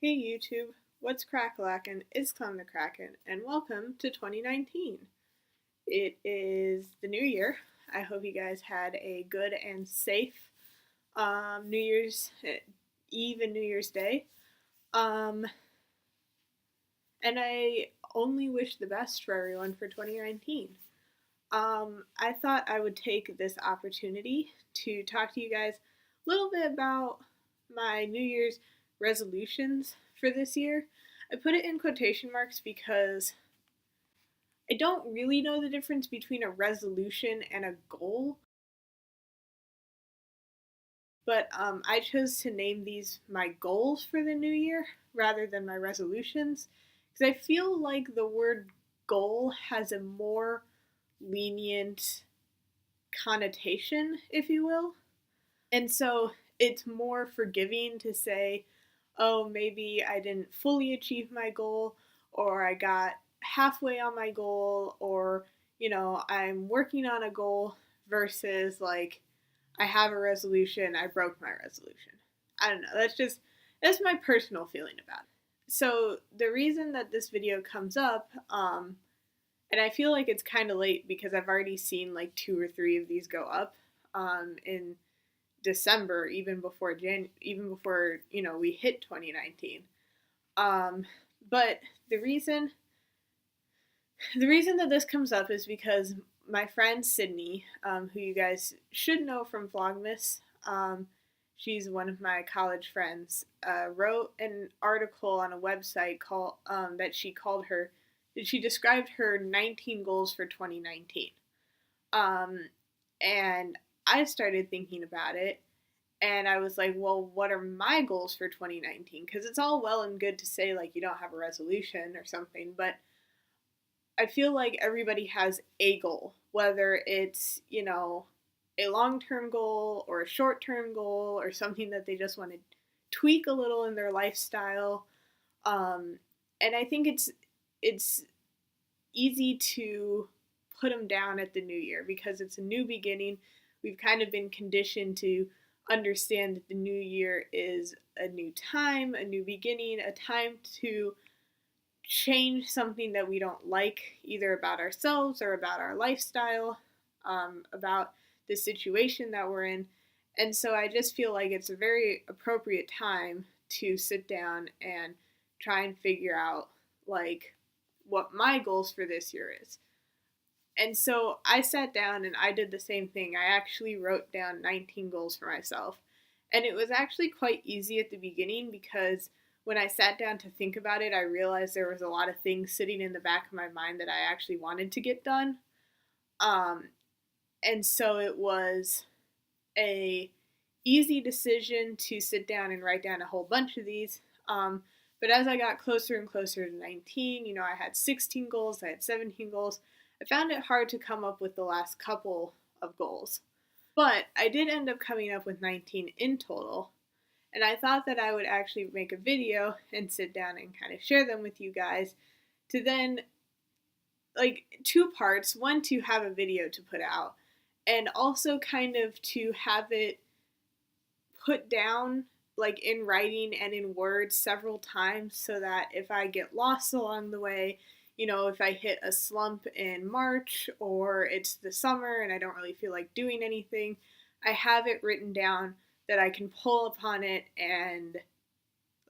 Hey YouTube, what's crack-lackin'? It's ClemtheKraken, and welcome to 2019. It is the new year. I hope you guys had a good and safe New Year's Eve and New Year's Day. And I only wish the best for everyone for 2019. I thought I would take this opportunity to talk to you guys a little bit about my New Year's resolutions for this year. I put it in quotation marks because I don't really know the difference between a resolution and a goal, but I chose to name these my goals for the new year rather than my resolutions because I feel like the word goal has a more lenient connotation, if you will. And so it's more forgiving to say, oh, maybe I didn't fully achieve my goal, or I got halfway on my goal, or, I'm working on a goal versus like I have a resolution, I broke my resolution. I don't know. That's my personal feeling about it. So the reason that this video comes up, and I feel like it's kind of late because I've already seen like 2 or 3 of these go up in December, even before we hit 2019. But the reason that this comes up is because my friend Sydney, who you guys should know from Vlogmas, she's one of my college friends, wrote an article on a website called that she described her 19 goals for 2019. And I started thinking about it, and I was like, well, what are my goals for 2019? Because it's all well and good to say, like, you don't have a resolution or something, but I feel like everybody has a goal, whether it's, a long-term goal or a short-term goal or something that they just want to tweak a little in their lifestyle. And I think it's easy to put them down at the new year because it's a new beginning. We've kind of been conditioned to understand that the new year is a new time, a new beginning, a time to change something that we don't like, either about ourselves or about our lifestyle, about the situation that we're in. And so I just feel like it's a very appropriate time to sit down and try and figure out like what my goals for this year is. And so I sat down and I did the same thing. I actually wrote down 19 goals for myself. And it was actually quite easy at the beginning because when I sat down to think about it, I realized there was a lot of things sitting in the back of my mind that I actually wanted to get done. And so it was a easy decision to sit down and write down a whole bunch of these. But as I got closer and closer to 19, I had 16 goals, I had 17 goals. I found it hard to come up with the last couple of goals. But I did end up coming up with 19 in total. And I thought that I would actually make a video and sit down and kind of share them with you guys to then, like, 2 parts. One, to have a video to put out, and also kind of to have it put down, like, in writing and in words several times so that if I get lost along the way, if I hit a slump in March or it's the summer and I don't really feel like doing anything, I have it written down that I can pull upon it and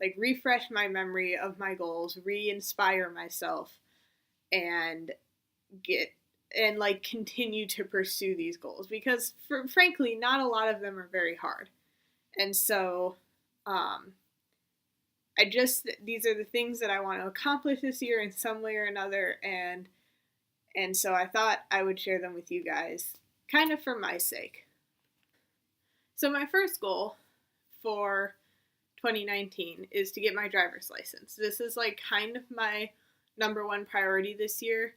like refresh my memory of my goals, re-inspire myself, and like continue to pursue these goals because frankly, not a lot of them are very hard. And so, these are the things that I want to accomplish this year in some way or another, and so I thought I would share them with you guys, kind of for my sake. So my first goal for 2019 is to get my driver's license. This is like kind of my number one priority this year.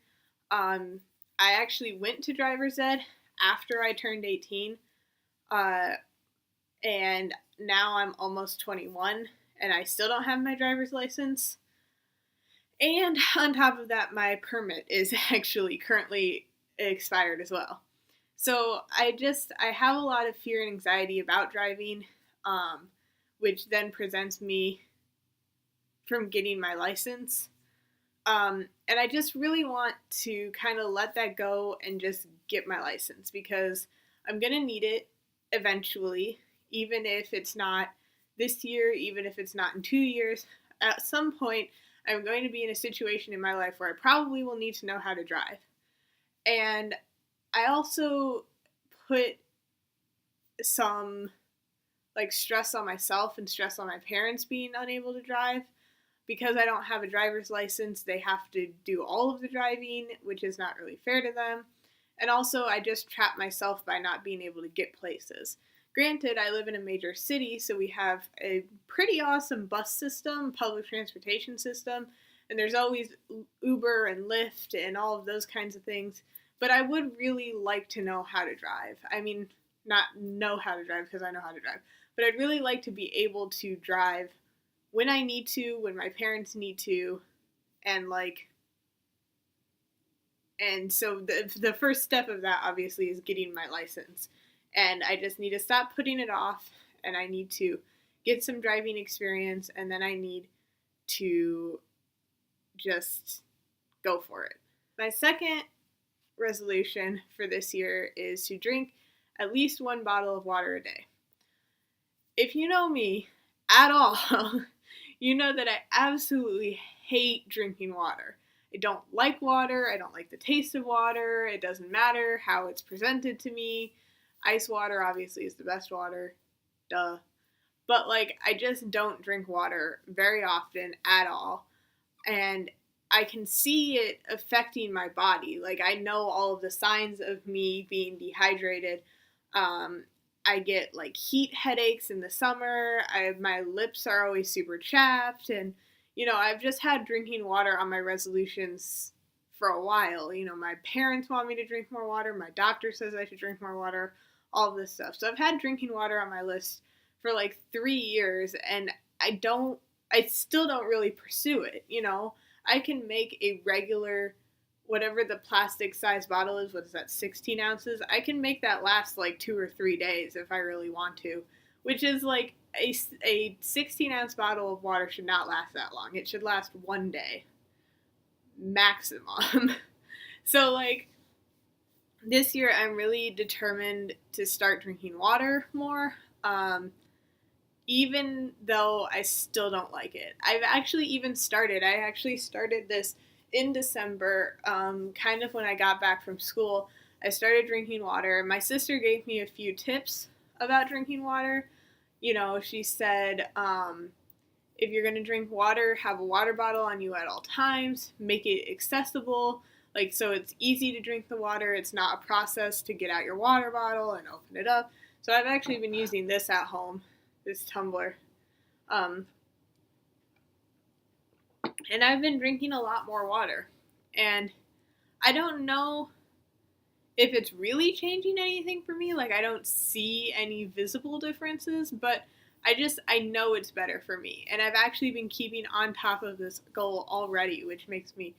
I actually went to driver's ed after I turned 18, and now I'm almost 21, and I still don't have my driver's license. And on top of that, my permit is actually currently expired as well. So I have a lot of fear and anxiety about driving, which then presents me from getting my license. And I just really want to kind of let that go and just get my license because I'm going to need it eventually, even if it's not this year, even if it's not in 2 years. At some point, I'm going to be in a situation in my life where I probably will need to know how to drive. And I also put some stress on myself and stress on my parents being unable to drive. Because I don't have a driver's license, they have to do all of the driving, which is not really fair to them. And also, I just trap myself by not being able to get places. Granted, I live in a major city, so we have a pretty awesome bus system, public transportation system, and there's always Uber and Lyft and all of those kinds of things. But I would really like to know how to drive. I mean, not know how to drive because I know how to drive, but I'd really like to be able to drive when I need to, when my parents need to, and so the first step of that obviously is getting my license. And I just need to stop putting it off, and I need to get some driving experience, and then I need to just go for it. My second resolution for this year is to drink at least 1 bottle of water a day. If you know me at all, you know that I absolutely hate drinking water. I don't like water. I don't like the taste of water. It doesn't matter how it's presented to me. Ice water obviously is the best water. Duh. But I just don't drink water very often at all. And I can see it affecting my body. I know all of the signs of me being dehydrated. I get heat headaches in the summer. My lips are always super chapped, and I've just had drinking water on my resolutions for a while. My parents want me to drink more water. My doctor says I should drink more water. All of this stuff. So I've had drinking water on my list for 3 years, and I still don't really pursue it. I can make a regular, whatever the plastic size bottle is, what is that, 16 ounces? I can make that last 2 or 3 days if I really want to, which is a 16 ounce bottle of water should not last that long. It should last 1 day maximum. So this year I'm really determined to start drinking water more, even though I still don't like it. I actually started this in December, kind of when I got back from school. I started drinking water. My sister gave me a few tips about drinking water. She said, if you're going to drink water, have a water bottle on you at all times. Make it accessible, so it's easy to drink the water. It's not a process to get out your water bottle and open it up. So I've actually been using this at home, this tumbler. And I've been drinking a lot more water. And I don't know if it's really changing anything for me. I don't see any visible differences, but I know it's better for me. And I've actually been keeping on top of this goal already, which makes me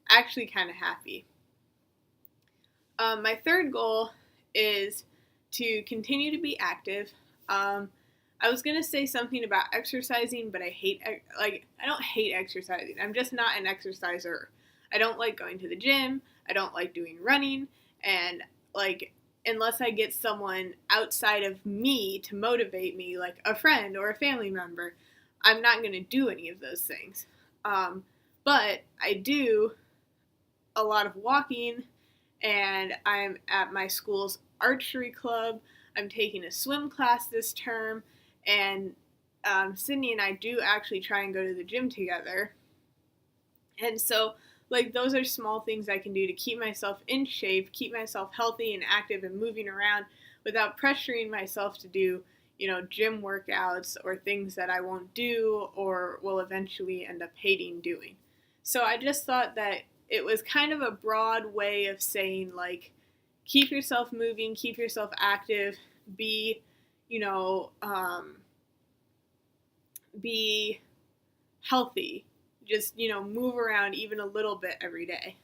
actually kind of happy. My third goal is to continue to be active. I was going to say something about exercising, but I don't hate exercising. I'm just not an exerciser. I don't like going to the gym. I don't like doing running. And unless I get someone outside of me to motivate me, like a friend or a family member, I'm not going to do any of those things. But I do a lot of walking, and I'm at my school's archery club. I'm taking a swim class this term, and Sydney and I do actually try and go to the gym together. And so, those are small things I can do to keep myself in shape, keep myself healthy and active and moving around without pressuring myself to do, gym workouts or things that I won't do or will eventually end up hating doing. So I just thought that it was kind of a broad way of saying, keep yourself moving, keep yourself active, be healthy. Just, move around even a little bit every day.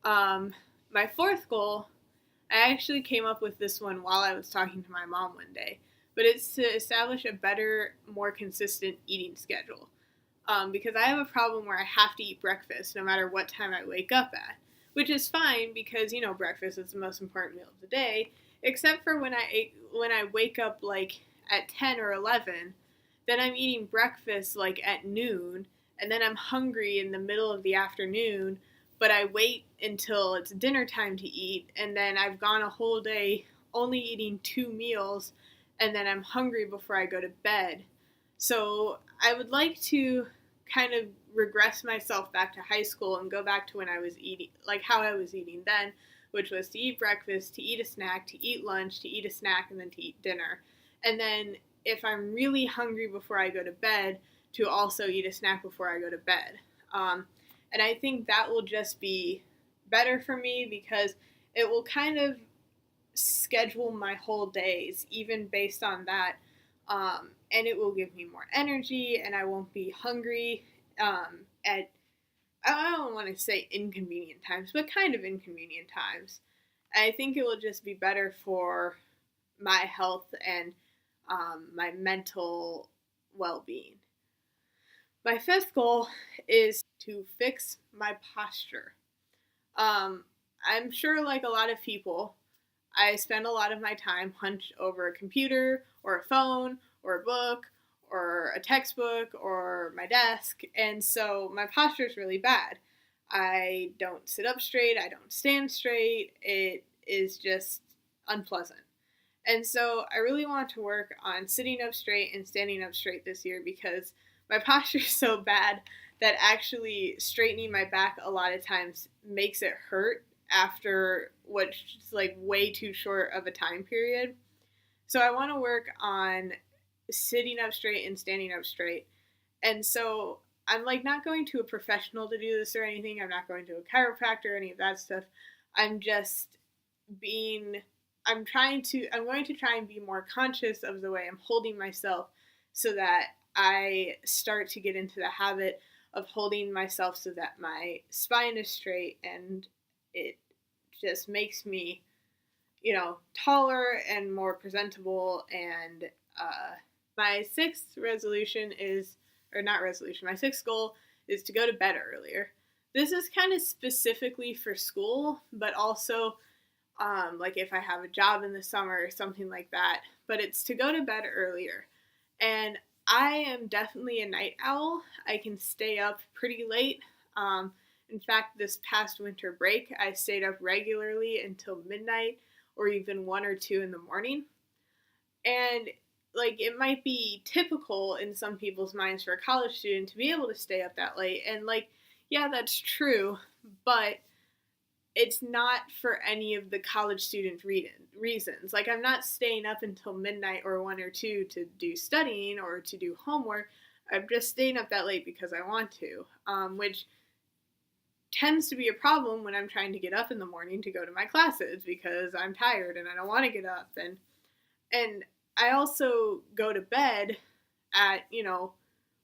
My fourth goal, I actually came up with this one while I was talking to my mom one day, but it's to establish a better, more consistent eating schedule. because I have a problem where I have to eat breakfast no matter what time I wake up at, which is fine because breakfast is the most important meal of the day. Except for when I wake up like at 10 or 11, then I'm eating breakfast like at noon, and then I'm hungry in the middle of the afternoon. But I wait until it's dinner time to eat, and then I've gone a whole day only eating 2 meals, and then I'm hungry before I go to bed. So I would like to kind of regress myself back to high school and go back to when I was eating, like how I was eating then, which was to eat breakfast, to eat a snack, to eat lunch, to eat a snack, and then to eat dinner. And then if I'm really hungry before I go to bed, to also eat a snack before I go to bed. And I think that will just be better for me because it will kind of schedule my whole days, even based on that. And it will give me more energy, and I won't be hungry at, I don't want to say inconvenient times, but kind of inconvenient times. I think it will just be better for my health and my mental well being. My fifth goal is to fix my posture. I'm sure, like a lot of people, I spend a lot of my time hunched over a computer or a phone or a book or a textbook or my desk, and so my posture is really bad. I don't sit up straight, I don't stand straight, it is just unpleasant. And so I really want to work on sitting up straight and standing up straight this year because my posture is so bad that actually straightening my back a lot of times makes it hurt after what's like way too short of a time period. So I want to work on sitting up straight and standing up straight. And so I'm like not going to a professional to do this or anything. I'm not going to a chiropractor or any of that stuff. I'm just being I'm going to try and be more conscious of the way I'm holding myself so that I start to get into the habit of holding myself so that my spine is straight, and it just makes me, taller and more presentable. And my sixth resolution is, or not resolution, my sixth goal is to go to bed earlier. This is kind of specifically for school, but also like if I have a job in the summer or something like that. But it's to go to bed earlier. And I am definitely a night owl. I can stay up pretty late. In fact, this past winter break, I stayed up regularly until midnight or even 1 or 2 in the morning. And like it might be typical in some people's minds for a college student to be able to stay up that late. And like, yeah, that's true, but it's not for any of the college student reasons. Like, I'm not staying up until midnight or 1 or 2 to do studying or to do homework. I'm just staying up that late because I want to, which tends to be a problem when I'm trying to get up in the morning to go to my classes because I'm tired and I don't want to get up. And I also go to bed at,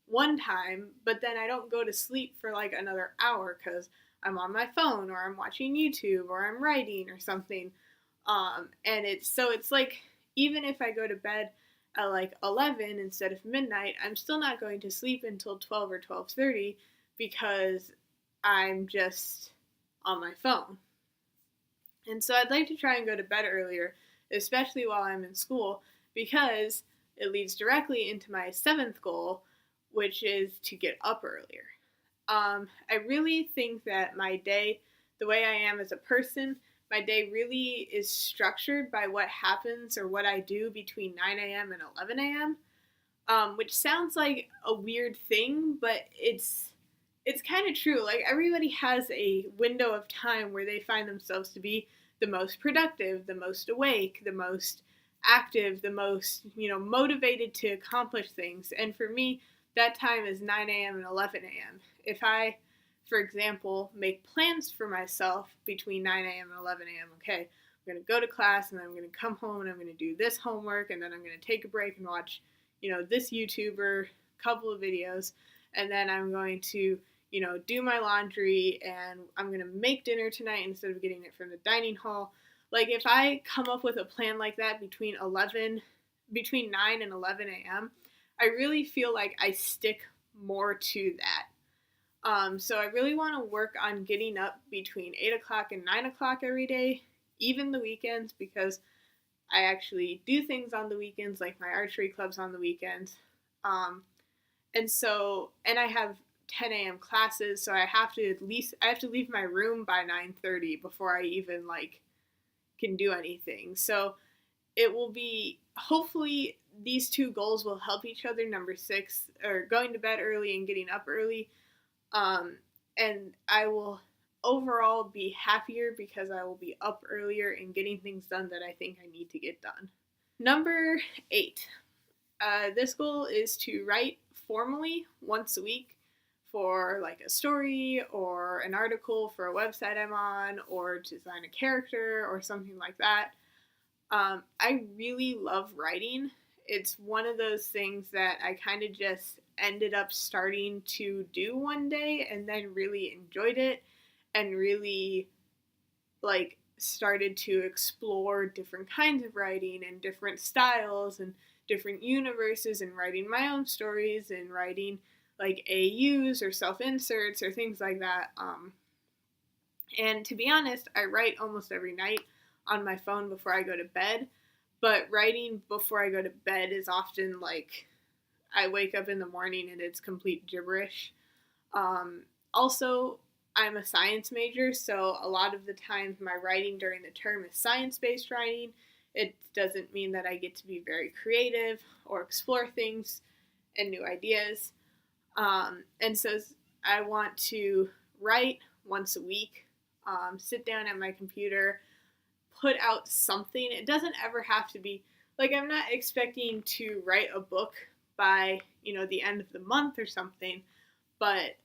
one time, but then I don't go to sleep for like another hour because I'm on my phone or I'm watching YouTube or I'm writing or something. And it's like, even if I go to bed at like 11 instead of midnight, I'm still not going to sleep until 12 or 12:30 because I'm just on my phone. And so I'd like to try and go to bed earlier, especially while I'm in school, because it leads directly into my seventh goal, which is to get up earlier. I really think that my day, the way I am as a person, my day really is structured by what happens or what I do between 9 a.m. and 11 a.m., which sounds like a weird thing, but it's kind of true. Like, everybody has a window of time where they find themselves to be the most productive, the most awake, the most active, the most, motivated to accomplish things. And for me, that time is 9 a.m. and 11 a.m. If I, for example, make plans for myself between 9 a.m. and 11 a.m., okay, I'm going to go to class, and then I'm going to come home, and I'm going to do this homework, and then I'm going to take a break and watch, this YouTuber, couple of videos, and then I'm going to, do my laundry, and I'm going to make dinner tonight instead of getting it from the dining hall. Like, if I come up with a plan like that between 9 and 11 a.m., I really feel like I stick more to that. So I really want to work on getting up between 8 o'clock and 9 o'clock every day, even the weekends, because I actually do things on the weekends, like my archery clubs on the weekends. And I have 10 a.m. classes, so I have to leave my room by 9:30 before I even can do anything. So it will be, hopefully these two goals will help each other. Number 6, or going to bed early and getting up early. And I will overall be happier because I will be up earlier and getting things done that I think I need to get done. Number 8. This goal is to write formally once a week for a story or an article for a website I'm on, or design a character or something like that. I really love writing. It's one of those things that I kind of just ended up starting to do one day and then really enjoyed it and really started to explore different kinds of writing and different styles and different universes, and writing my own stories and writing AUs or self-inserts or things like that. And to be honest, I write almost every night on my phone before I go to bed, but writing before I go to bed is often I wake up in the morning and it's complete gibberish. Also, I'm a science major, so a lot of the times my writing during the term is science-based writing. It doesn't mean that I get to be very creative or explore things and new ideas. And so I want to write once a week, sit down at my computer, put out something. It doesn't ever have to be, I'm not expecting to write a book by, the end of the month or something, but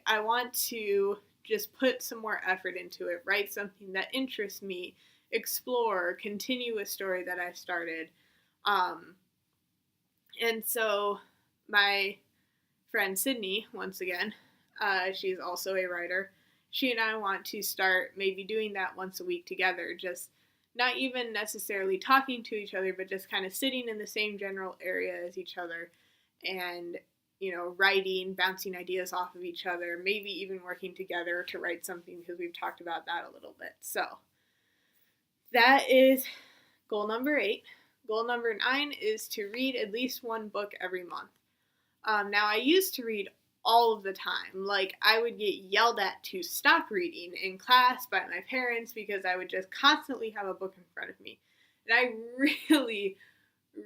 I want to just put some more effort into it, write something that interests me, explore, continue a story that I started. And so my friend Sydney, once again, she's also a writer. She and I want to start maybe doing that once a week together, just not even necessarily talking to each other, but just kind of sitting in the same general area as each other and, writing, bouncing ideas off of each other, maybe even working together to write something, because we've talked about that a little bit. So that is goal number 8. Goal number 9 is to read at least one book every month. Now, I used to read all of the time. I would get yelled at to stop reading in class by my parents because I would just constantly have a book in front of me. And I really,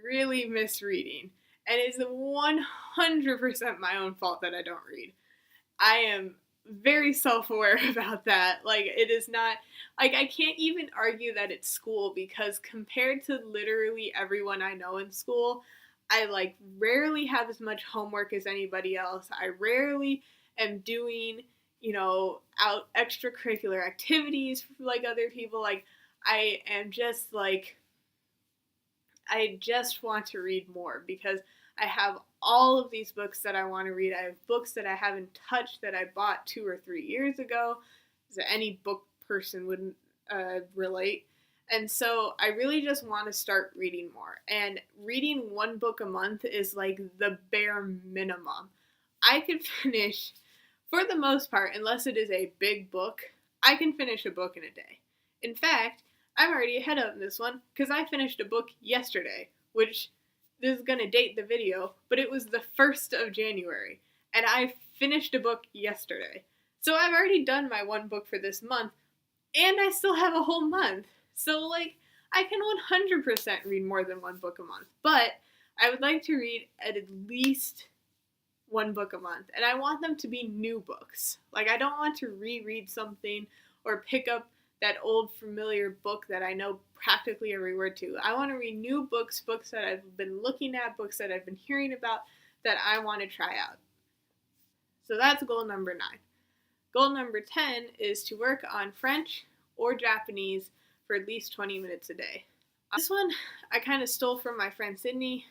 really miss reading. And it's 100% my own fault that I don't read. I am very self-aware about that. It is not, I can't even argue that it's school, because compared to literally everyone I know in school, I rarely have as much homework as anybody else. I rarely am doing, out extracurricular activities like other people. I am just I just want to read more, because I have all of these books that I want to read. I have books that I haven't touched that I bought 2 or 3 years ago, so any book person would relate. And so I really just want to start reading more. And reading one book a month is the bare minimum. I could finish, for the most part, unless it is a big book, I can finish a book in a day. In fact, I'm already ahead of this one because I finished a book yesterday, which this is going to date the video, but it was the 1st of January, and I finished a book yesterday. So I've already done my one book for this month, and I still have a whole month. So, I can 100% read more than one book a month, but I would like to read at least one book a month, and I want them to be new books. I don't want to reread something or pick up that old familiar book that I know practically every word to. I want to read new books, books that I've been looking at, books that I've been hearing about that I want to try out. So that's goal number 9. Goal number 10 is to work on French or Japanese for at least 20 minutes a day. This one I kind of stole from my friend Sydney.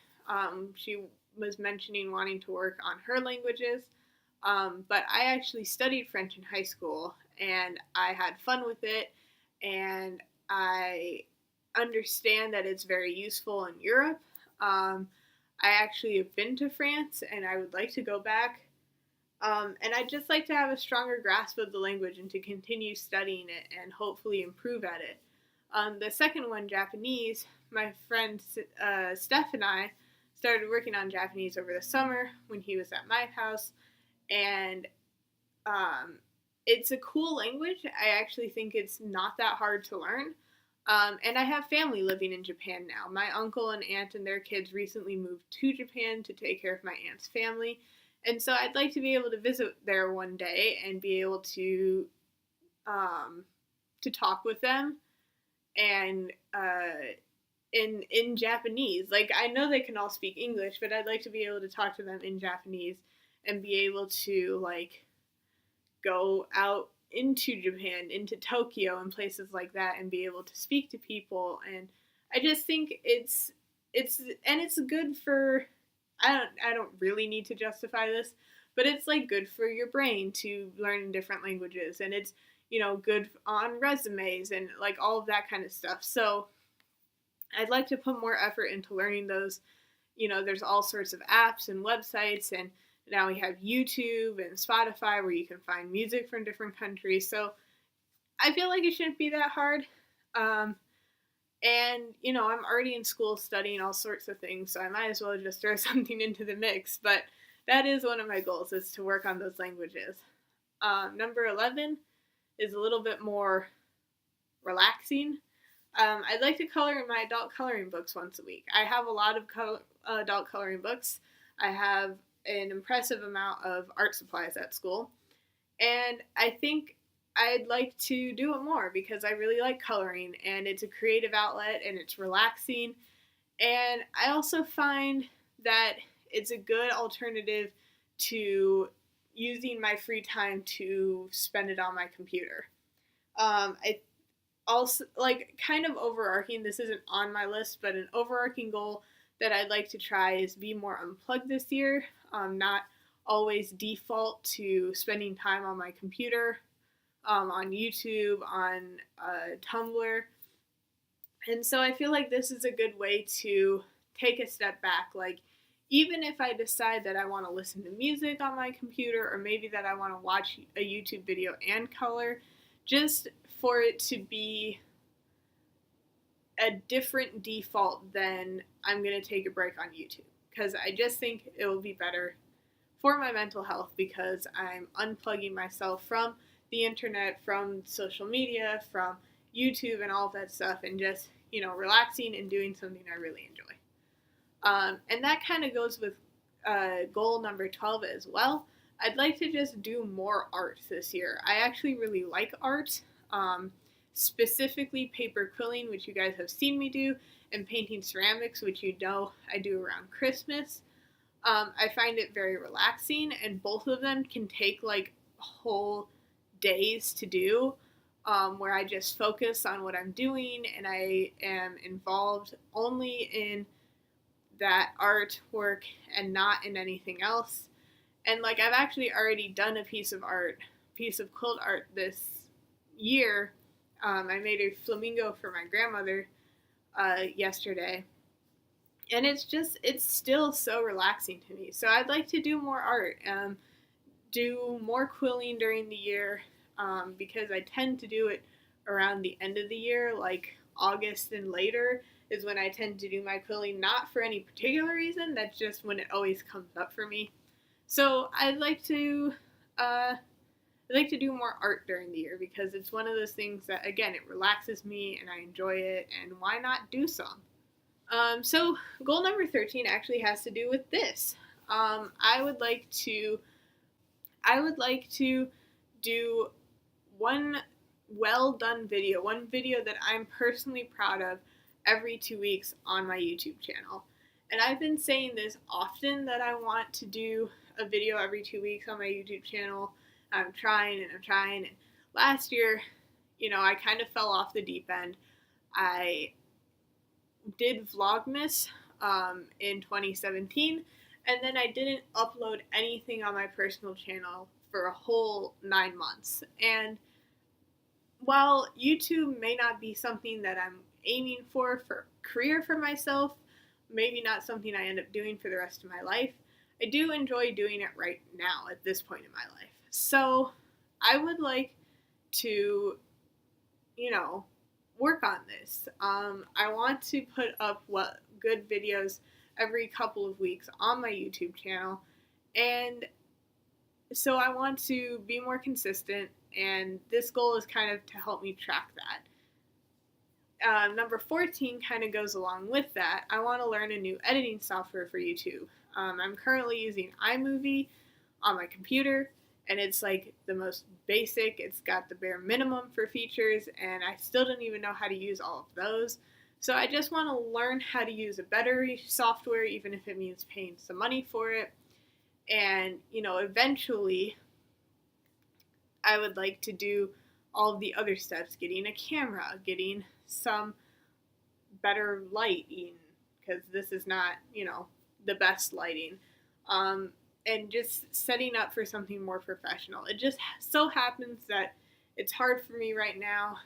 She was mentioning wanting to work on her languages, but I actually studied French in high school, and I had fun with it, and I understand that it's very useful in Europe. I actually have been to France, and I would like to go back. And I'd just like to have a stronger grasp of the language and to continue studying it and hopefully improve at it. The second one, Japanese, my friend Steph and I started working on Japanese over the summer when he was at my house, and it's a cool language. I actually think it's not that hard to learn. And I have family living in Japan now. My uncle and aunt and their kids recently moved to Japan to take care of my aunt's family. And so I'd like to be able to visit there one day and be able to talk with them and in Japanese. Like, I know they can all speak English, but I'd like to be able to talk to them in Japanese and be able to like go out into Japan, into Tokyo and places like that, and be able to speak to people. And I just think it's good for, I don't really need to justify this, but it's like good for your brain to learn different languages, and it's, good on resumes and like all of that kind of stuff. So I'd like to put more effort into learning those. There's all sorts of apps and websites, and now we have YouTube and Spotify where you can find music from different countries. So I feel like it shouldn't be that hard. And, I'm already in school studying all sorts of things, so I might as well just throw something into the mix. But that is one of my goals, is to work on those languages. Number 11 is a little bit more relaxing. I'd like to color in my adult coloring books once a week. I have a lot of adult coloring books. I have an impressive amount of art supplies at school. And I think I'd like to do it more because I really like coloring, and it's a creative outlet and it's relaxing. And I also find that it's a good alternative to using my free time to spend it on my computer. I also, like, kind of overarching, this isn't on my list, but an overarching goal that I'd like to try is be more unplugged this year, not always default to spending time on my computer, on YouTube, on Tumblr. And so I feel like this is a good way to take a step back. Like, even if I decide that I want to listen to music on my computer, or maybe that I want to watch a YouTube video and color, just for it to be a different default than I'm going to take a break on YouTube. Because I just think it will be better for my mental health because I'm unplugging myself from the internet, from social media, from YouTube and all of that stuff, and just, relaxing and doing something I really enjoy. And that kind of goes with goal number 12 as well. I'd like to just do more art this year. I actually really like art, specifically paper quilling, which you guys have seen me do, and painting ceramics, which I do around Christmas. I find it very relaxing, and both of them can take like whole days to do, where I just focus on what I'm doing and I am involved only in that artwork and not in anything else. And like, I've actually already done a piece of quilt art this year. I made a flamingo for my grandmother yesterday. And it's still so relaxing to me. So I'd like to do more art, do more quilling during the year, because I tend to do it around the end of the year, like August and later is when I tend to do my quilling, not for any particular reason, that's just when it always comes up for me. So I'd like to do more art during the year because it's one of those things that, again, it relaxes me and I enjoy it, and why not do some? So goal number 13 actually has to do with this. I would like to do one well done video, one video that I'm personally proud of every 2 weeks on my YouTube channel. And I've been saying this often, that I want to do a video every 2 weeks on my YouTube channel. I'm trying. And last year, I kind of fell off the deep end. I did Vlogmas in 2017, and then I didn't upload anything on my personal channel for a whole 9 months. And while YouTube may not be something that I'm aiming for career for myself, maybe not something I end up doing for the rest of my life, I do enjoy doing it right now at this point in my life. So I would like to, you know, work on this. I want to put up good videos every couple of weeks on my YouTube channel, and so I want to be more consistent, and this goal is kind of to help me track that. Number 14 kind of goes along with that. I want to learn a new editing software for YouTube. I'm currently using iMovie on my computer, and it's like the most basic. It's got the bare minimum for features, and I still don't even know how to use all of those. So I just want to learn how to use a better software, even if it means paying some money for it. And, eventually I would like to do all of the other steps, getting a camera, getting some better lighting, because this is not, the best lighting, and just setting up for something more professional. It just so happens that it's hard for me right now.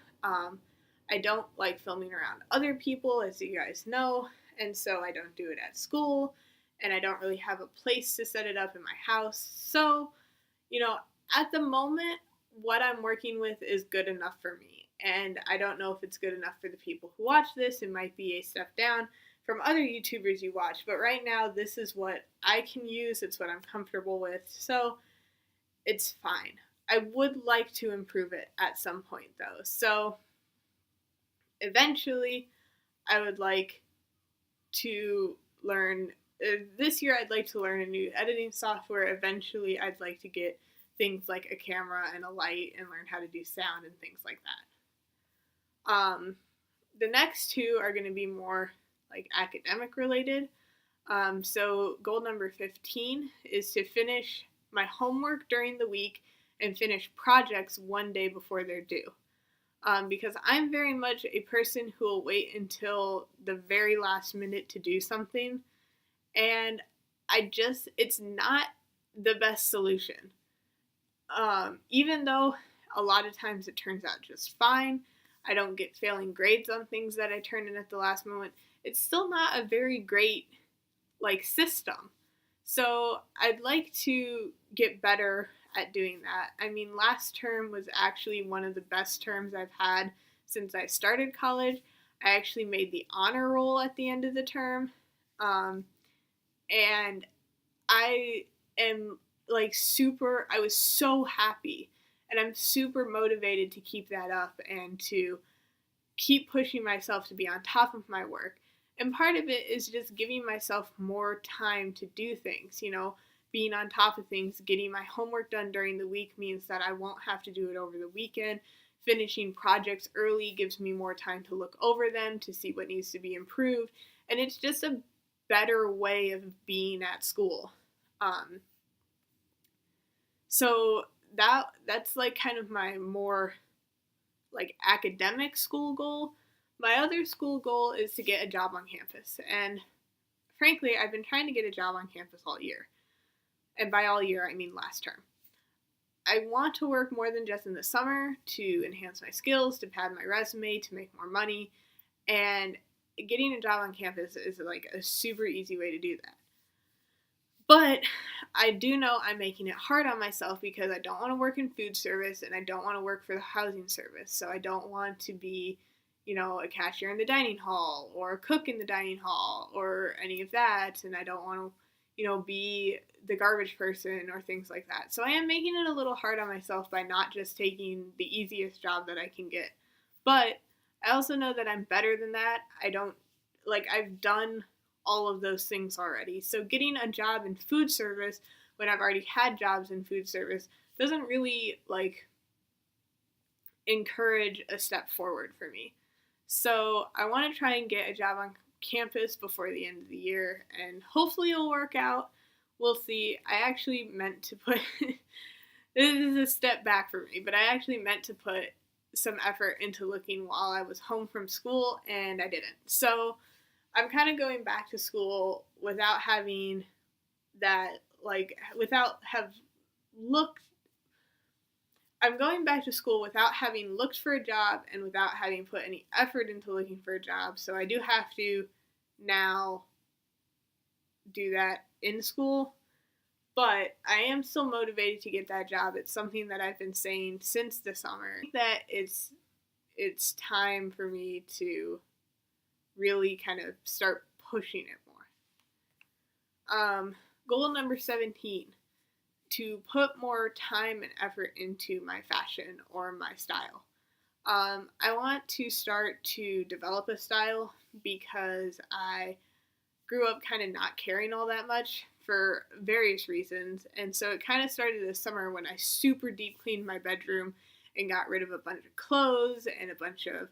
I don't like filming around other people, as you guys know, and so I don't do it at school, and I don't really have a place to set it up in my house. So, at the moment, what I'm working with is good enough for me. And I don't know if it's good enough for the people who watch this. It might be a step down from other YouTubers you watch. But right now, this is what I can use. It's what I'm comfortable with. So it's fine. I would like to improve it at some point, though. So eventually, I would like to learn. This year, I'd like to learn a new editing software. Eventually, I'd like to get things like a camera and a light and learn how to do sound and things like that. The next two are going to be more like academic related. So goal number 15 is to finish my homework during the week and finish projects one day before they're due. Because I'm very much a person who will wait until the very last minute to do something. And it's not the best solution. Even though a lot of times it turns out just fine, I don't get failing grades on things that I turn in at the last moment, it's still not a very great, system. So I'd like to get better at doing that. I mean, last term was actually one of the best terms I've had since I started college. I actually made the honor roll at the end of the term. And I am I was so happy, and I'm super motivated to keep that up and to keep pushing myself to be on top of my work. And part of it is just giving myself more time to do things, being on top of things. Getting my homework done during the week means that I won't have to do it over the weekend. Finishing projects early gives me more time to look over them, to see what needs to be improved. And it's just a better way of being at school. So that's kind of my more academic school goal. My other school goal is to get a job on campus. And frankly, I've been trying to get a job on campus all year. And by all year, I mean last term. I want to work more than just in the summer to enhance my skills, to pad my resume, to make more money. And getting a job on campus is a super easy way to do that. But I do know I'm making it hard on myself because I don't want to work in food service and I don't want to work for the housing service. So I don't want to be, a cashier in the dining hall or a cook in the dining hall or any of that. And I don't want to, be the garbage person or things like that. So I am making it a little hard on myself by not just taking the easiest job that I can get. But I also know that I'm better than that. I've done all of those things already. So getting a job in food service when I've already had jobs in food service doesn't really encourage a step forward for me. So I want to try and get a job on campus before the end of the year, and hopefully it'll work out. We'll see. I actually meant to put this is a step back for me, but I actually meant to put some effort into looking while I was home from school, and I didn't. So I'm kind of going back to school without having that, I'm going back to school without having looked for a job and without having put any effort into looking for a job. So I do have to now do that in school. But I am still motivated to get that job. It's something that I've been saying since the summer, that it's time for me to really kind of start pushing it more. Goal number 17, to put more time and effort into my fashion or my style. I want to start to develop a style because I grew up kind of not caring all that much for various reasons. And so it kind of started this summer when I super deep cleaned my bedroom and got rid of a bunch of clothes and a bunch of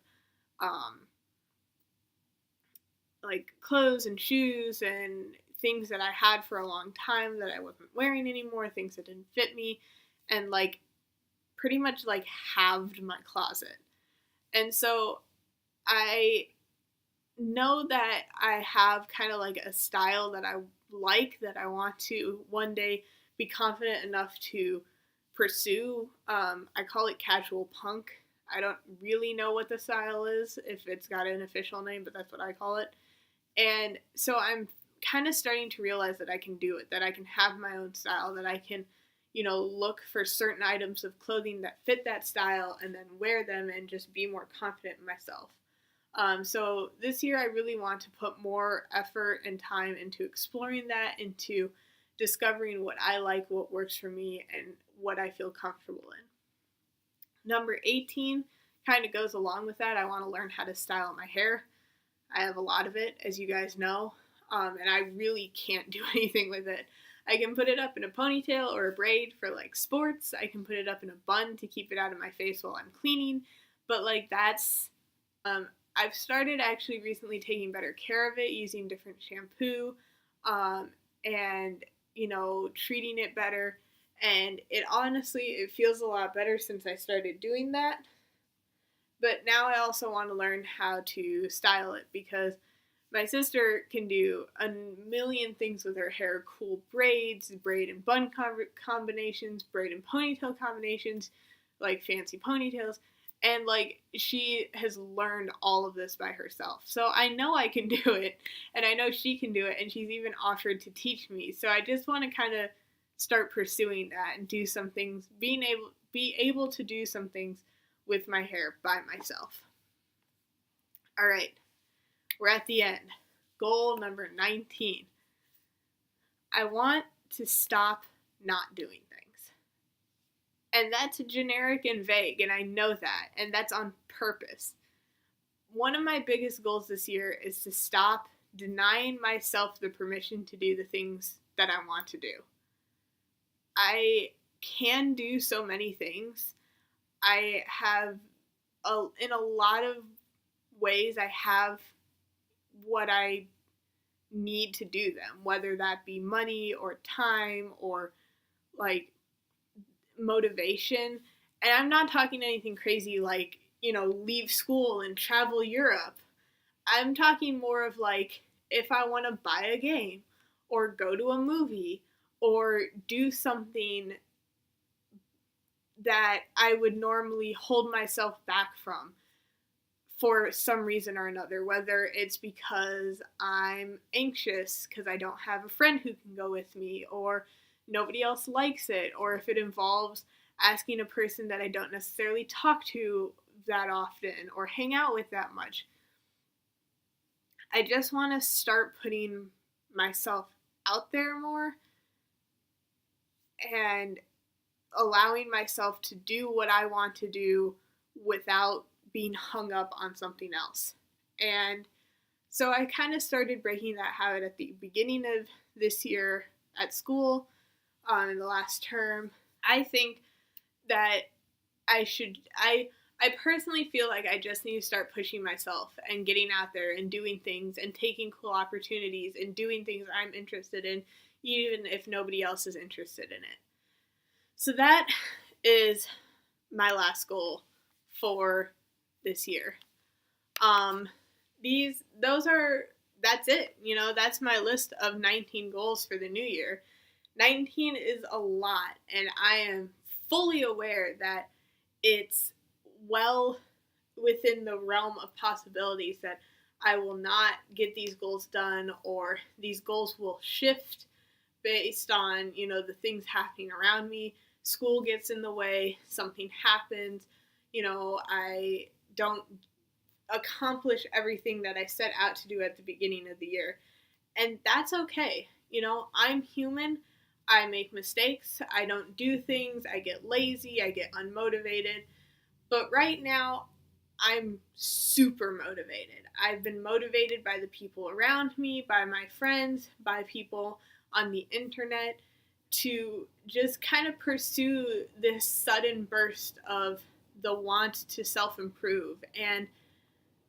like clothes and shoes and things that I had for a long time that I wasn't wearing anymore, things that didn't fit me, and like pretty much like halved my closet. And so I know that I have kind of like a style that I like, that I want to one day be confident enough to pursue. I call it casual punk. I don't really know what the style is, if it's got an official name, but that's what I call it. And so I'm kind of starting to realize that I can do it, that I can have my own style, that I can, look for certain items of clothing that fit that style and then wear them and just be more confident in myself. So this year I really want to put more effort and time into exploring that, into discovering what I like, what works for me, and what I feel comfortable in. Number 18 kind of goes along with that. I want to learn how to style my hair. I have a lot of it, as you guys know, and I really can't do anything with it. I can put it up in a ponytail or a braid for like sports. I can put it up in a bun to keep it out of my face while I'm cleaning. But like I've started actually recently taking better care of it, using different shampoo, and treating it better. And it feels a lot better since I started doing that. But now I also want to learn how to style it, because my sister can do a million things with her hair. Cool braids, braid and bun combinations, braid and ponytail combinations, like fancy ponytails. And like she has learned all of this by herself. So I know I can do it, and I know she can do it, and she's even offered to teach me. So I just want to kind of start pursuing that and do some things, be able to do some things with my hair by myself. All right, we're at the end. Goal number 19. I want to stop not doing things. And that's generic and vague, and I know that, and that's on purpose. One of my biggest goals this year is to stop denying myself the permission to do the things that I want to do. I can do so many things. I have, in a lot of ways, I have what I need to do them, whether that be money or time or like motivation. And I'm not talking anything crazy like, leave school and travel Europe. I'm talking more of like, if I want to buy a game or go to a movie or do something that I would normally hold myself back from for some reason or another, whether it's because I'm anxious because I don't have a friend who can go with me, or nobody else likes it, or if it involves asking a person that I don't necessarily talk to that often or hang out with that much. I just want to start putting myself out there more and allowing myself to do what I want to do without being hung up on something else. And so I kind of started breaking that habit at the beginning of this year at school, in the last term. I think that I personally feel like I just need to start pushing myself and getting out there and doing things and taking cool opportunities and doing things I'm interested in, even if nobody else is interested in it. So that is my last goal for this year. That's it. That's my list of 19 goals for the new year. 19 is a lot, and I am fully aware that it's well within the realm of possibilities that I will not get these goals done, or these goals will shift based on, the things happening around me. School gets in the way, something happens, I don't accomplish everything that I set out to do at the beginning of the year. And that's okay. I'm human. I make mistakes. I don't do things. I get lazy. I get unmotivated. But right now, I'm super motivated. I've been motivated by the people around me, by my friends, by people on the internet to just kind of pursue this sudden burst of the want to self improve. And,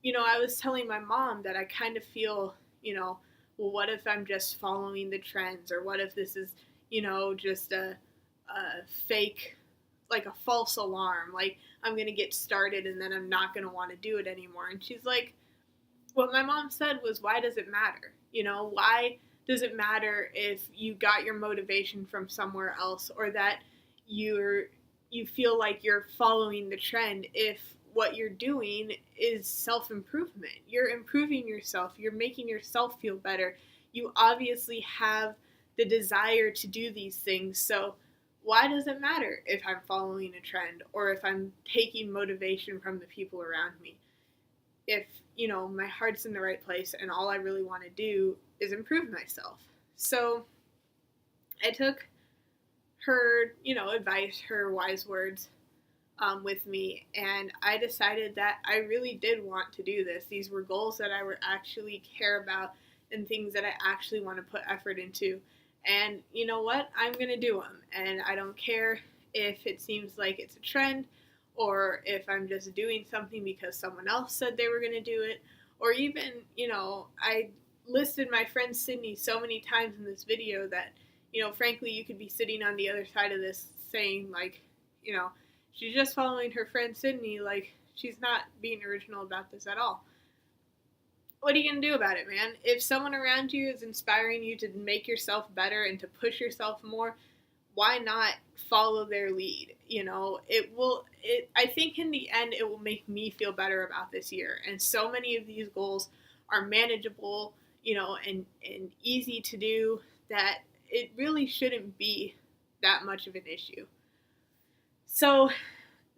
I was telling my mom that I kind of feel, well, what if I'm just following the trends? Or what if this is, just a fake, like a false alarm? Like, I'm going to get started and then I'm not going to want to do it anymore. And she's like, what my mom said was, why does it matter? Why does it matter if you got your motivation from somewhere else, or that you feel like you're following the trend, if what you're doing is self-improvement? You're improving yourself. You're making yourself feel better. You obviously have the desire to do these things. So why does it matter if I'm following a trend or if I'm taking motivation from the people around me? If, my heart's in the right place and all I really want to do is improve myself. So I took her, advice, her wise words with me, and I decided that I really did want to do this. These were goals that I would actually care about and things that I actually want to put effort into. And you know what? I'm going to do them. And I don't care if it seems like it's a trend, or if I'm just doing something because someone else said they were going to do it, or even, I listed my friend Sydney so many times in this video that, frankly, you could be sitting on the other side of this saying, like, she's just following her friend Sydney, like, she's not being original about this at all. What are you going to do about it, man? If someone around you is inspiring you to make yourself better and to push yourself more, why not follow their lead? I think in the end, it will make me feel better about this year. And so many of these goals are manageable, and easy to do, that it really shouldn't be that much of an issue. So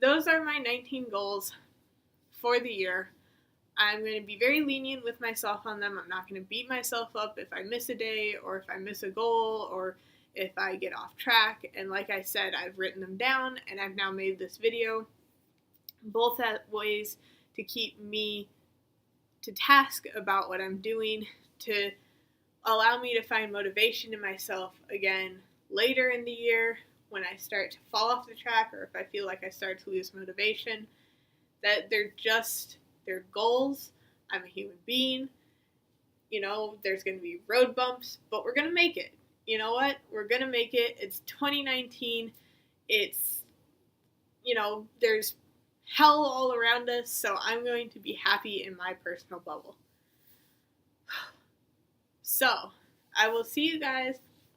those are my 19 goals for the year. I'm going to be very lenient with myself on them. I'm not going to beat myself up if I miss a day, or if I miss a goal, or if I get off track. And like I said, I've written them down and I've now made this video, both as ways to keep me to task about what I'm doing, to allow me to find motivation in myself again later in the year when I start to fall off the track, or if I feel like I start to lose motivation. That they're goals. I'm a human being. There's going to be road bumps, but we're going to make it. You know what? We're going to make it. It's 2019. It's, there's hell all around us, so I'm going to be happy in my personal bubble. So, I will see you guys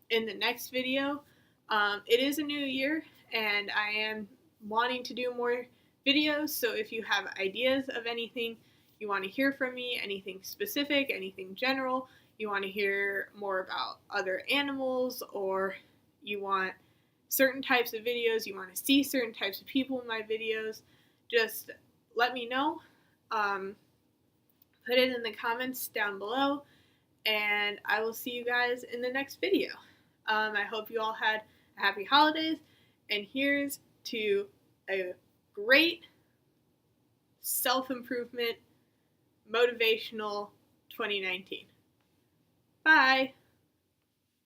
in the next video. It is a new year, and I am wanting to do more videos, so if you have ideas of anything you want to hear from me, anything specific, anything general, you want to hear more about other animals, or you want certain types of videos, you want to see certain types of people in my videos, just let me know. Put it in the comments down below, and I will see you guys in the next video. I hope you all had a happy holidays, and here's to a great self-improvement, motivational 2019. Bye!